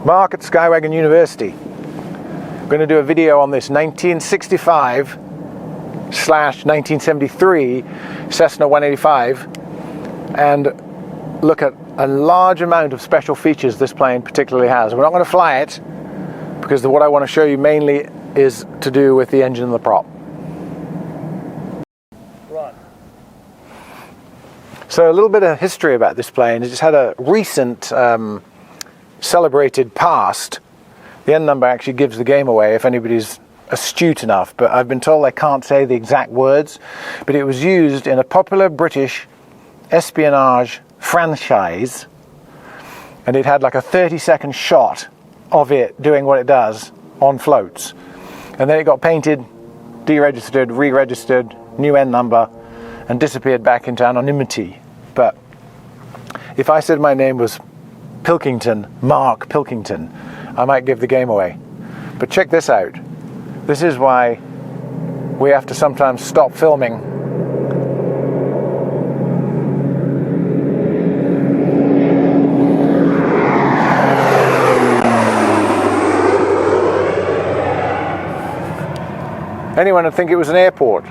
Mark at Skywagon University. I'm going to do a video on this 1965/1973 Cessna 185 and look at a large amount of special features this plane particularly has. We're not going to fly it because what I want to show you mainly is to do with the engine and the prop. Run. So a little bit of history about this plane. It just had a recent celebrated past. The end number actually gives the game away if anybody's astute enough, but I've been told I can't say the exact words, but it was used in a popular British espionage franchise, and it had like a 30-second shot of it doing what it does on floats, and then it got painted, deregistered, re-registered, new end number, and disappeared back into anonymity. But if I said my name was Pilkington, Mark Pilkington, I might give the game away. But check this out. This is why we have to sometimes stop filming. Anyone would think it was an airport.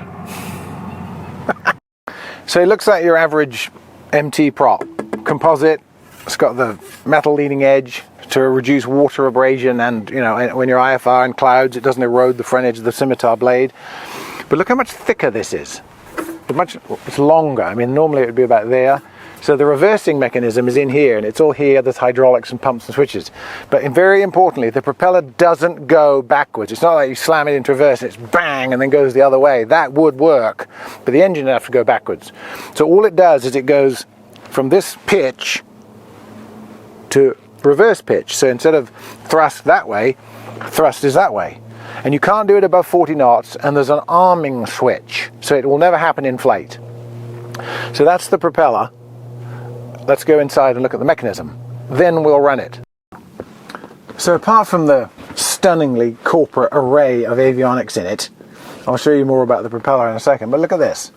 So it looks like your average MT prop. Composite. It's got the metal leading edge to reduce water abrasion, and you know, when you're IFR in clouds, it doesn't erode the front edge of the scimitar blade. But look how much thicker this is. It's longer. I mean, normally it would be about there. So the reversing mechanism is in here, and it's all here. There's hydraulics and pumps and switches. But very importantly, the propeller doesn't go backwards. It's not like you slam it into reverse and it's bang and then goes the other way. That would work, but the engine would have to go backwards. So all it does is it goes from this pitch to reverse pitch. So instead of thrust that way, thrust is that way. And you can't do it above 40 knots, and there's an arming switch, so it will never happen in flight. So that's the propeller. Let's go inside and look at the mechanism. Then we'll run it. So apart from the stunningly corporate array of avionics in it, I'll show you more about the propeller in a second, but look at this.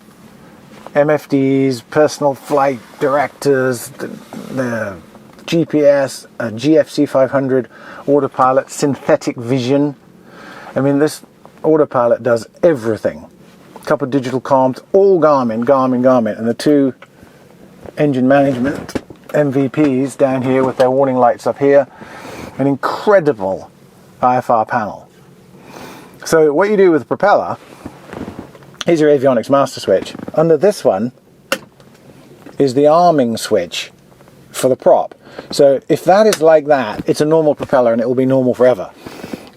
MFDs, personal flight directors, the GPS, a GFC 500 autopilot, synthetic vision. I mean, this autopilot does everything. A couple of digital comms, all Garmin, and the two engine management MVPs down here with their warning lights up here. An incredible IFR panel. So what you do with the propeller, here's your avionics master switch. Under this one is the arming switch for the prop. So if that is like that, it's a normal propeller and it will be normal forever.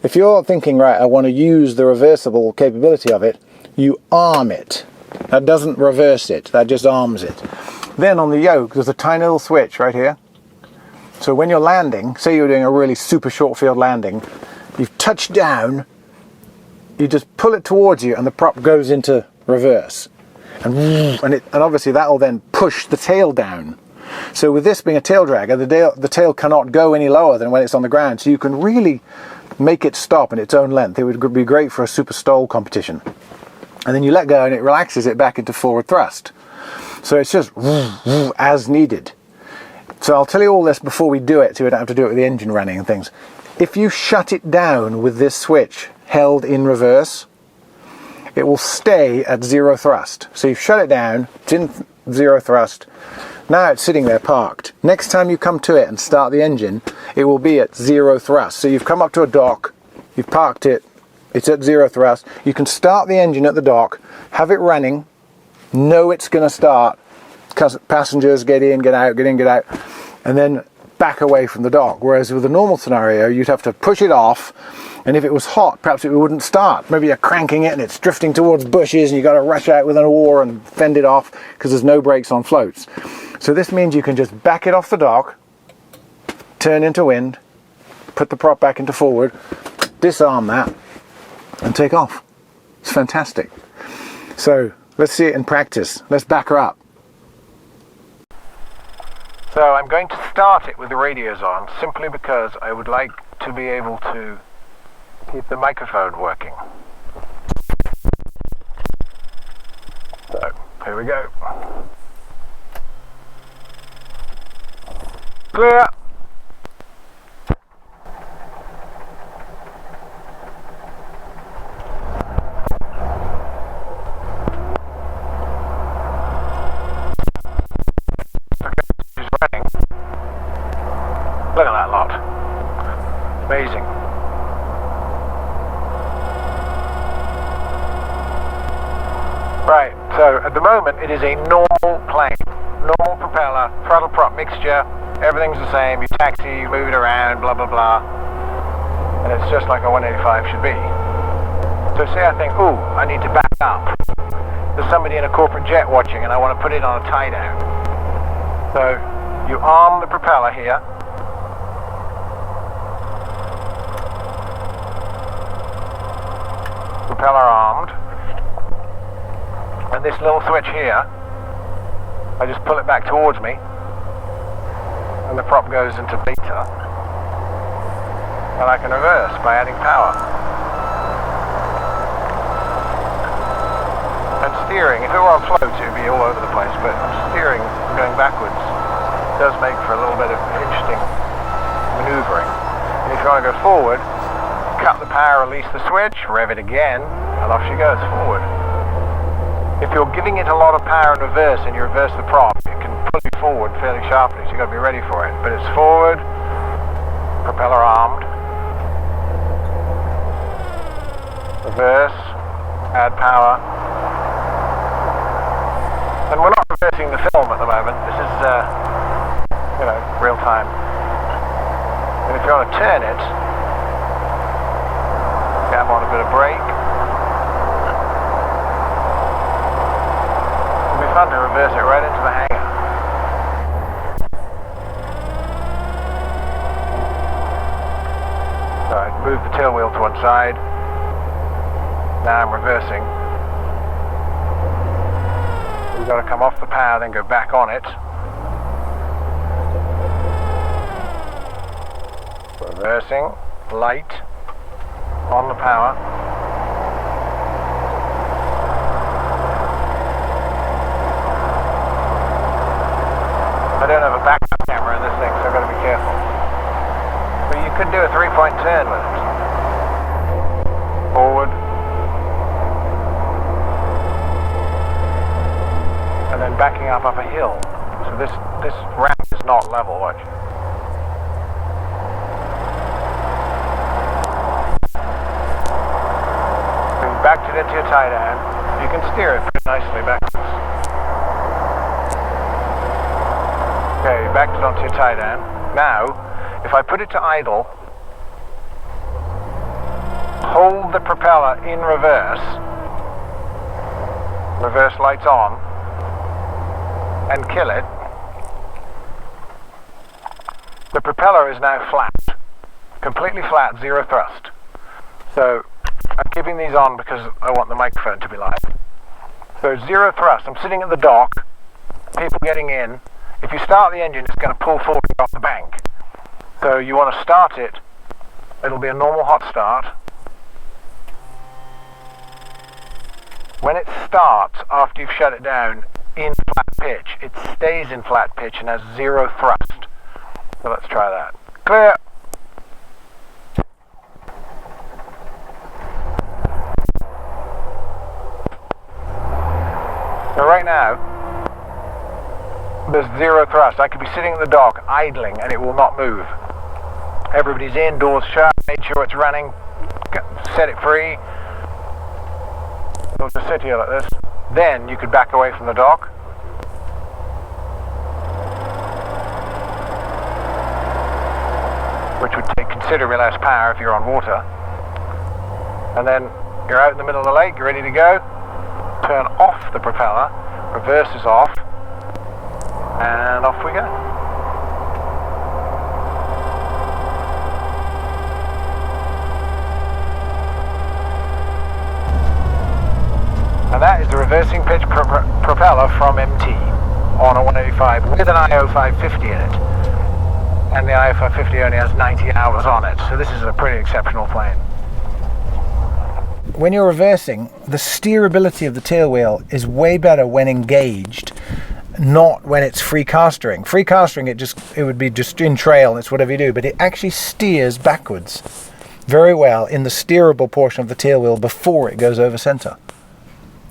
If you're thinking, right, I want to use the reversible capability of it, you arm it. That doesn't reverse it, that just arms it. Then on the yoke, there's a tiny little switch right here. So when you're landing, say you're doing a really super short field landing, you've touched down, you just pull it towards you and the prop goes into reverse. And obviously that will then push the tail down. So with this being a tail dragger, the tail cannot go any lower than when it's on the ground. So you can really make it stop in its own length. It would be great for a super stall competition. And then you let go and it relaxes it back into forward thrust. So it's just as needed. So I'll tell you all this before we do it, so we don't have to do it with the engine running and things. If you shut it down with this switch held in reverse, it will stay at zero thrust. So you've shut it down, it's in zero thrust. Now it's sitting there parked. Next time you come to it and start the engine, it will be at zero thrust. So you've come up to a dock, you've parked it, it's at zero thrust. You can start the engine at the dock, have it running, know it's going to start, because passengers get in, get out, and then back away from the dock. Whereas with a normal scenario, you'd have to push it off, and if it was hot, perhaps it wouldn't start. Maybe you're cranking it and it's drifting towards bushes and you've got to rush out with an oar and fend it off because there's no brakes on floats. So this means you can just back it off the dock, turn into wind, put the prop back into forward, disarm that, and take off. It's fantastic. So let's see it in practice. Let's back her up. So I'm going to start it with the radios on, simply because I would like to be able to keep the microphone working. So here we go. Clear. Right, so at the moment it is a normal plane. Normal propeller, throttle prop mixture, everything's the same. You taxi, you move it around, blah blah blah. And it's just like a 185 should be. So say I think, ooh, I need to back up. There's somebody in a corporate jet watching and I want to put it on a tie down. So you arm the propeller here. Propeller armed. And this little switch here, I just pull it back towards me and the prop goes into beta and I can reverse by adding power. And steering, if it were on float it would be all over the place, but steering going backwards does make for a little bit of interesting manoeuvring. And if you want to go forward, cut the power, release the switch, rev it again, and off she goes forward. If you're giving it a lot of power in reverse and you reverse the prop, it can pull you forward fairly sharply, so you've got to be ready for it. But it's forward, propeller armed, reverse, add power. And we're not reversing the film at the moment, this is, real time. And if you want to turn it, grab on a bit of brake. Fun to reverse it right into the hangar. So I move the tail wheel to one side. Now I'm reversing. We've got to come off the power, then go back on it. Reversing, light, on the power. I don't have a backup camera in this thing, so I've got to be careful. But you could do a 3-point turn with it. Forward. And then backing up a hill. So this ramp is not level, watch. So you backed it into your tie down. You can steer it pretty nicely backwards. Okay, you backed it onto your tie down. Now, if I put it to idle, hold the propeller in reverse, reverse lights on, and kill it, the propeller is now flat, completely flat, zero thrust. So I'm keeping these on because I want the microphone to be live. So zero thrust, I'm sitting at the dock, people getting in. If you start the engine, it's going to pull forward off the bank. So you want to start it, it'll be a normal hot start. When it starts, after you've shut it down, in flat pitch, it stays in flat pitch and has zero thrust. So let's try that. Clear! So right now, there's zero thrust. I could be sitting at the dock, idling, and it will not move. Everybody's in, doors shut, made sure it's running, set it free. It'll just sit here like this. Then you could back away from the dock. Which would take considerably less power if you're on water. And then you're out in the middle of the lake, you're ready to go. Turn off the propeller, reverse is off, and off we go. And that is the reversing pitch propeller from MT on a 185 with an IO550 in it. And the IO550 only has 90 hours on it, so this is a pretty exceptional plane. When you're reversing, the steerability of the tailwheel is way better when engaged, not when it's free castering. Free castering, it would be just in trail, and it's whatever you do, but it actually steers backwards very well in the steerable portion of the tailwheel before it goes over center.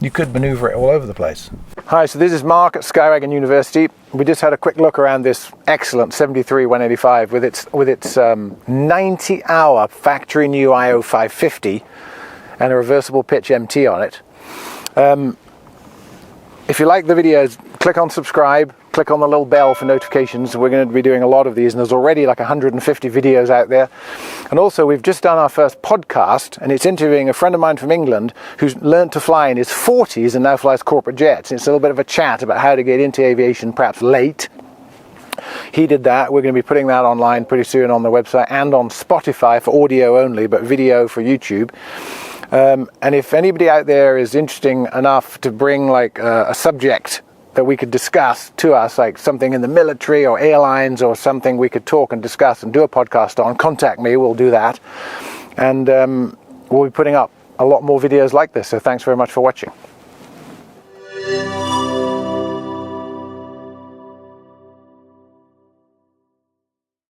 You could maneuver it all over the place. Hi, so this is Mark at Skywagon University. We just had a quick look around this excellent 73 185 with its 90-hour factory new IO550 and a reversible pitch MT on it. If you like the videos, click on subscribe, click on the little bell for notifications. We're going to be doing a lot of these, and there's already like 150 videos out there. And also, we've just done our first podcast, and it's interviewing a friend of mine from England who's learned to fly in his 40s and now flies corporate jets. It's a little bit of a chat about how to get into aviation perhaps late. He did that. We're going to be putting that online pretty soon on the website and on Spotify for audio only, but video for YouTube. And if anybody out there is interesting enough to bring like a subject that we could discuss to us, like something in the military or airlines or something we could talk and discuss and do a podcast on, contact me, we'll do that. And we'll be putting up a lot more videos like this. So thanks very much for watching.